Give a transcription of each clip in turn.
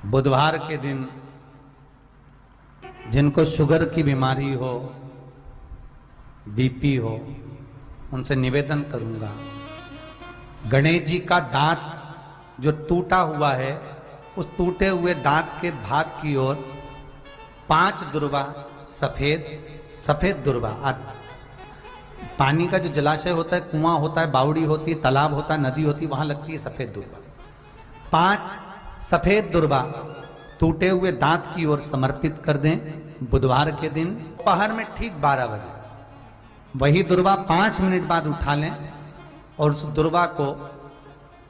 बुधवार के दिन जिनको शुगर की बीमारी हो, बीपी हो, उनसे निवेदन करूंगा, गणेश जी का दांत जो टूटा हुआ है, उस टूटे हुए दांत के भाग की ओर 5 दुर्वा सफेद दुर्वा, पानी का जो जलाशय होता है, कुआं होता है, बावड़ी होती है, तालाब होता है, नदी होती है, वहां लगती है सफेद दुर्वा। 5 सफेद दुर्वा टूटे हुए दांत की ओर समर्पित कर दें बुधवार के दिन दोपहर में ठीक 12 बजे। वही दुर्वा 5 मिनट बाद उठा लें और उस दुर्वा को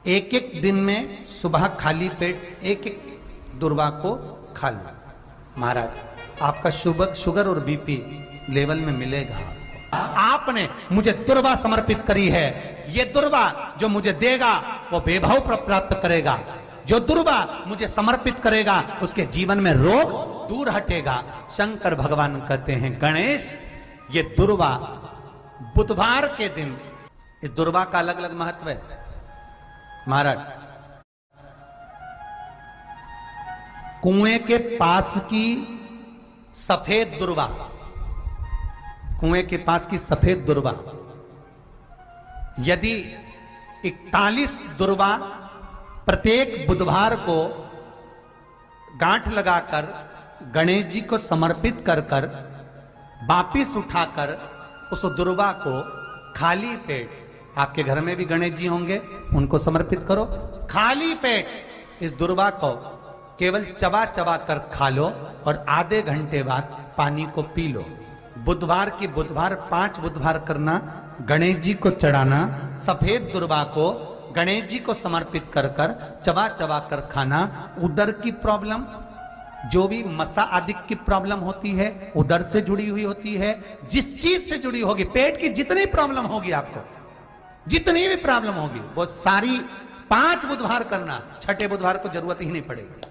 एक एक दिन में सुबह खाली पेट एक दुर्वा को खा लें। महाराज, आपका शुगर और बीपी लेवल में मिलेगा। आपने मुझे दुर्वा समर्पित करी है, ये दुर्वा जो मुझे देगा वो वैभव प्राप्त करेगा। जो दुर्वा मुझे समर्पित करेगा उसके जीवन में रोग दूर हटेगा। शंकर भगवान कहते हैं, गणेश, ये दुर्वा बुधवार के दिन, इस दुर्वा का अलग अलग महत्व है। महाराज, कुएं के पास की सफेद दुर्वा, कुएं के पास की सफेद दुर्वा, यदि 41 दुर्वा प्रत्येक बुधवार को गांठ लगाकर गणेश जी को समर्पित कर कर वापिस उठाकर उस दुर्वा को खाली पेट, आपके घर में भी गणेश जी होंगे, उनको समर्पित करो। खाली पेट इस दुर्वा को केवल चबा चबा कर खा लो और आधे घंटे बाद पानी को पी लो। बुधवार की बुधवार 5 बुधवार करना, गणेश जी को चढ़ाना, सफेद दुर्वा को गणेश जी को समर्पित कर कर चबा चबा कर खाना। उदर की प्रॉब्लम, जो भी मसा आदि की प्रॉब्लम होती है, उदर से जुड़ी हुई होती है, जिस चीज से जुड़ी होगी, पेट की जितनी प्रॉब्लम होगी, आपको जितनी भी प्रॉब्लम होगी, वो सारी 5 बुधवार करना। 6ठे बुधवार को जरूरत ही नहीं पड़ेगी।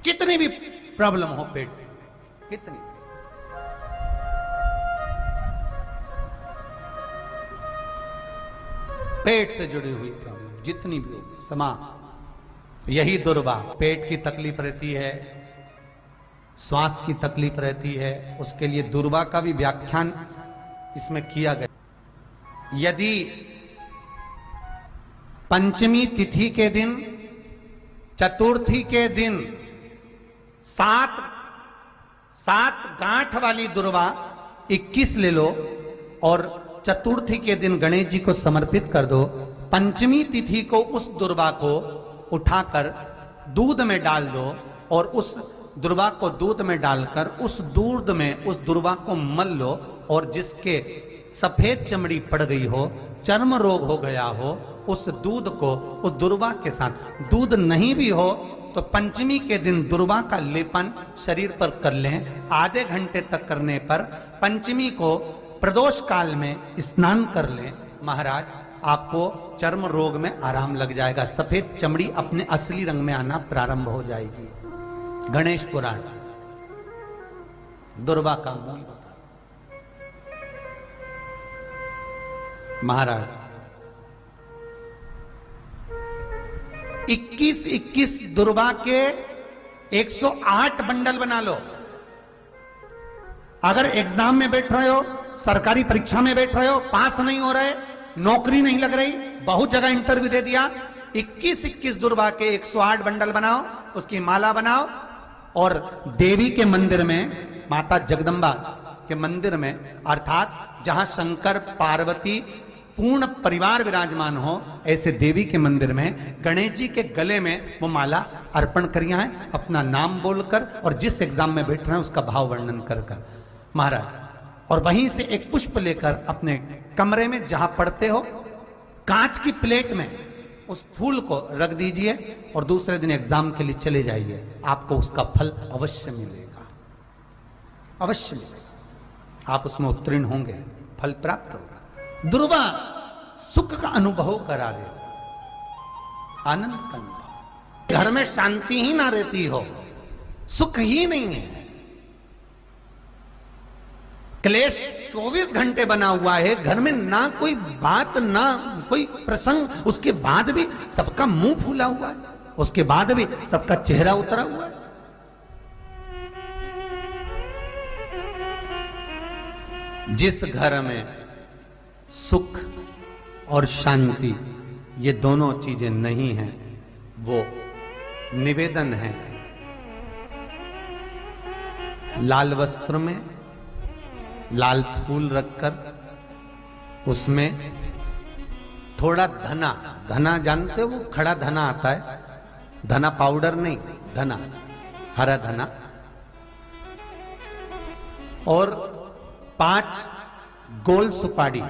कितनी भी प्रॉब्लम हो पेट से, कितनी, पेट से जुड़ी हुई प्रॉब्लम जितनी भी होगी, समाप्त। यही दुर्वा, पेट की तकलीफ रहती है, श्वास की तकलीफ रहती है, उसके लिए दुर्वा का भी व्याख्यान इसमें किया गया। यदि पंचमी तिथि के दिन, चतुर्थी के दिन 7 गांठ वाली दुर्वा 21 ले लो और चतुर्थी के दिन गणेश जी को समर्पित कर दो। पंचमी तिथि को उस दुर्वा को उठाकर दूध में डाल दो और उस दुर्वा को दूध में डालकर उस दूध में उस दुर्वा को मल लो, और जिसके सफेद चमड़ी पड़ गई हो, चर्म रोग हो गया हो, उस दूध को उस दुर्वा के साथ, दूध नहीं भी हो तो पंचमी के दिन दुर्वा का लेपन शरीर पर कर लें। आधे घंटे तक करने पर पंचमी को प्रदोष काल में स्नान कर लें। महाराज, आपको चर्म रोग में आराम लग जाएगा, सफेद चमड़ी अपने असली रंग में आना प्रारंभ हो जाएगी। गणेश पुराण दुर्वा का मूल बता। महाराज, 21 दुर्वा के 108 बंडल बना लो। अगर एग्जाम में बैठ रहे हो, सरकारी परीक्षा में बैठ रहे हो, पास नहीं हो रहे, नौकरी नहीं लग रही, बहुत जगह इंटरव्यू दे दिया, 21 दुर्वा के 108 बंडल बनाओ, उसकी माला बनाओ और देवी के मंदिर में, माता जगदम्बा के मंदिर में, अर्थात जहां शंकर पार्वती पूर्ण परिवार विराजमान हो, ऐसे देवी के मंदिर में गणेश जी के गले में वो माला अर्पण करिया है, अपना नाम बोलकर और जिस एग्जाम में बैठ रहे हैं उसका भाव वर्णन कर कर। महाराज, और वहीं से एक पुष्प लेकर अपने कमरे में जहां पढ़ते हो, कांच की प्लेट में उस फूल को रख दीजिए और दूसरे दिन एग्जाम के लिए चले जाइए। आपको उसका फल अवश्य मिलेगा, अवश्य मिलेगा। आप उसमें उत्तीर्ण होंगे, फल प्राप्त होगा। दुर्वा सुख का अनुभव करा देता, आनंद का अनुभव। घर में शांति ही ना रहती हो, सुख ही नहीं है, क्लेश 24 घंटे बना हुआ है, घर में ना कोई बात, ना कोई प्रसंग, उसके बाद भी सबका मुंह फूला हुआ है। उसके बाद भी सबका चेहरा उतरा हुआ है। जिस घर में सुख और शांति ये दोनों चीजें नहीं हैं, वो निवेदन है लाल वस्त्र में लाल फूल रखकर उसमें थोड़ा धना, धना जानते हो, वो खड़ा धना आता है, धना पाउडर नहीं, धना, हरा धना, और 5 गोल सुपारी,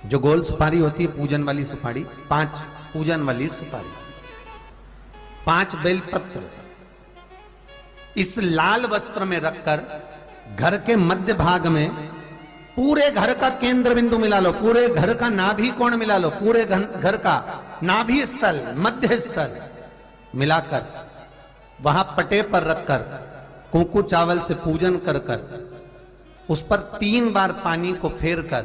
जो गोल सुपारी होती है पूजन वाली सुपारी, 5 पूजन वाली सुपारी, 5 बेलपत्र इस लाल वस्त्र में रखकर घर के मध्य भाग में पूरे घर का केंद्र बिंदु मिला लो, पूरे घर का नाभि कोण मिला लो, पूरे घर का नाभि स्थल, मध्य स्थल मिलाकर वहां पटे पर रखकर कुंकू चावल से पूजन कर कर उस पर 3 बार पानी को फेर कर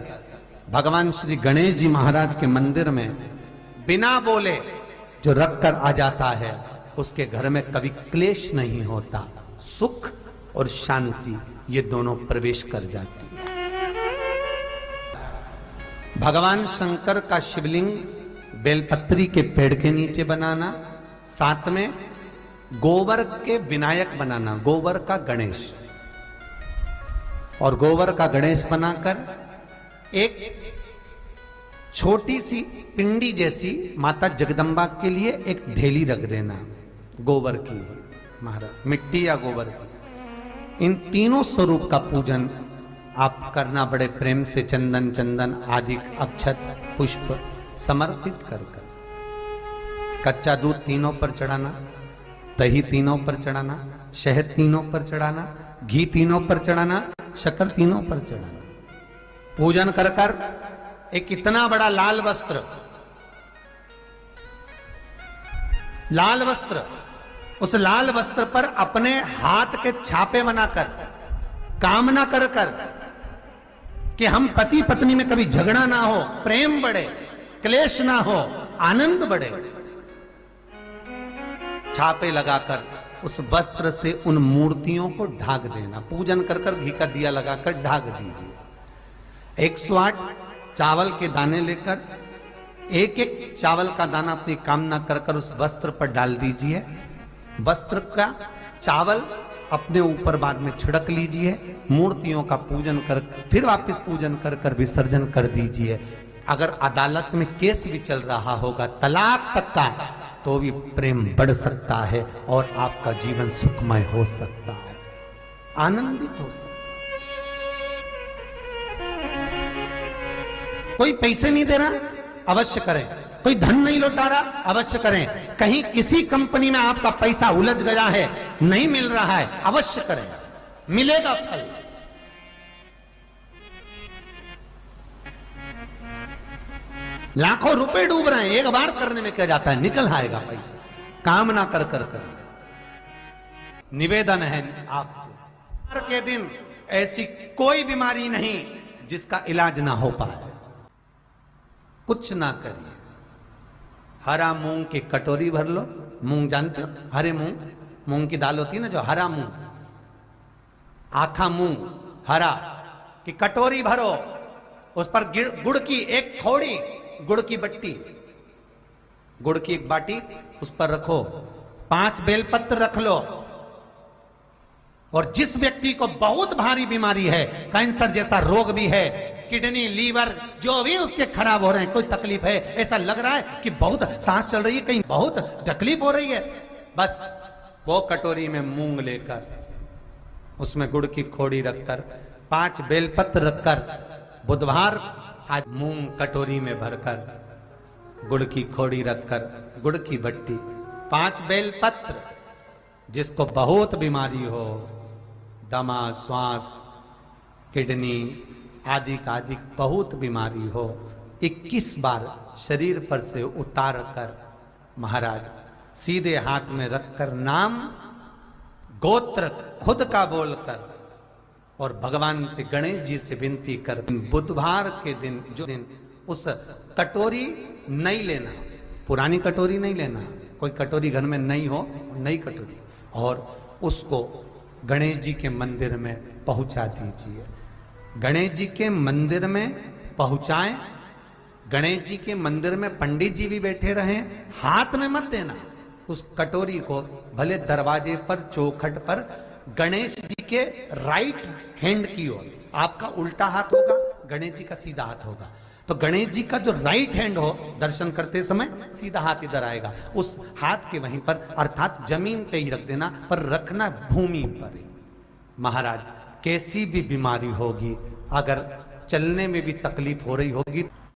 भगवान श्री गणेश जी महाराज के मंदिर में बिना बोले जो रख कर आ जाता है, उसके घर में कभी क्लेश नहीं होता, सुख और शांति ये दोनों प्रवेश कर जाती है। भगवान शंकर का शिवलिंग बेलपत्री के पेड़ के नीचे बनाना, साथ में गोबर के विनायक बनाना, गोबर का गणेश, और गोबर का गणेश बनाकर एक छोटी सी पिंडी जैसी माता जगदम्बा के लिए एक ढेली रख देना, गोबर की, महाराज मिट्टी या गोबर की। इन तीनों स्वरूप का पूजन आप करना बड़े प्रेम से, चंदन चंदन आदि अक्षत पुष्प समर्पित कर कर। कच्चा दूध तीनों पर चढ़ाना, दही तीनों पर चढ़ाना, शहद तीनों पर चढ़ाना, घी तीनों पर चढ़ाना, शक्कर तीनों पर चढ़ाना। पूजन कर कर एक इतना बड़ा लाल वस्त्र, लाल वस्त्र, उस लाल वस्त्र पर अपने हाथ के छापे बनाकर कामना कर कर कि हम पति पत्नी में कभी झगड़ा ना हो, प्रेम बढ़े, क्लेश ना हो, आनंद बढ़े, छापे लगाकर उस वस्त्र से उन मूर्तियों को ढाक देना। पूजन कर कर घी का दिया लगाकर ढाक दीजिए। 108 चावल के दाने लेकर एक एक चावल का दाना अपनी कामना कर कर उस वस्त्र पर डाल दीजिए। वस्त्र का चावल अपने ऊपर बाद में छिड़क लीजिए, मूर्तियों का पूजन कर फिर वापस पूजन कर कर विसर्जन कर दीजिए। अगर अदालत में केस भी चल रहा होगा तलाक तक का, तो भी प्रेम बढ़ सकता है और आपका जीवन सुखमय हो सकता है, आनंदित हो सकता है। कोई पैसे नहीं दे रहा, अवश्य करें। कोई धन नहीं लौटा रहा, अवश्य करें। कहीं किसी कंपनी में आपका पैसा उलझ गया है, नहीं मिल रहा है, अवश्य करें, मिलेगा फल। लाखों रुपए डूब रहे हैं, एक बार करने में क्या जाता है, निकल आएगा पैसा। कामना कर कर कर। निवेदन है आपसे, हर के दिन ऐसी कोई बीमारी नहीं जिसका इलाज ना हो पाए। कुछ ना करिए, हरा मूंग की कटोरी भर लो। मूंग जानते हो, हरे मूंग, मूंग की दाल होती है ना, जो हरा मूंग, आखा मूंग हरा की कटोरी भरो, उस पर गुड़ की एक थोड़ी, गुड़ की बट्टी, गुड़ की एक बाटी उस पर रखो, 5 बेलपत्र रख लो। और जिस व्यक्ति को बहुत भारी बीमारी है, कैंसर जैसा रोग भी है, किडनी, लीवर जो भी उसके खराब हो रहे हैं, कोई तकलीफ है, ऐसा लग रहा है कि बहुत सांस चल रही है, कहीं बहुत तकलीफ हो रही है, बस वो कटोरी में मूंग लेकर उसमें गुड़ की खोड़ी रखकर 5 बेलपत्र रखकर, बुधवार आज मूंग कटोरी में भरकर, गुड़ की खोड़ी रखकर, गुड़ की भट्टी, 5 बेलपत्र। जिसको बहुत बीमारी हो, दमा, श्वास, किडनी आदि का आदि बहुत बीमारी हो, 21 बार शरीर पर से उतार कर महाराज सीधे हाथ में रखकर नाम गोत्र खुद का बोलकर और भगवान से, गणेश जी से विनती कर, बुधवार के दिन, जो दिन उस कटोरी नहीं लेना, पुरानी कटोरी नहीं लेना, कोई कटोरी घर में नहीं हो, नई कटोरी, और उसको गणेश जी के मंदिर में पहुंचा दीजिए। गणेश जी के मंदिर में पहुंचाएं, गणेश जी के मंदिर में पंडित जी भी बैठे रहें, हाथ में मत देना उस कटोरी को, भले दरवाजे पर चौखट पर गणेश जी के राइट हैंड की ओर, आपका उल्टा हाथ होगा, गणेश जी का सीधा हाथ होगा, तो गणेश जी का जो राइट हैंड हो दर्शन करते समय सीधा हाथ इधर आएगा, उस हाथ के वहीं पर अर्थात जमीन पे ही रख देना, पर रखना भूमि पर ही। महाराज कैसी भी बीमारी होगी, अगर चलने में भी तकलीफ हो रही होगी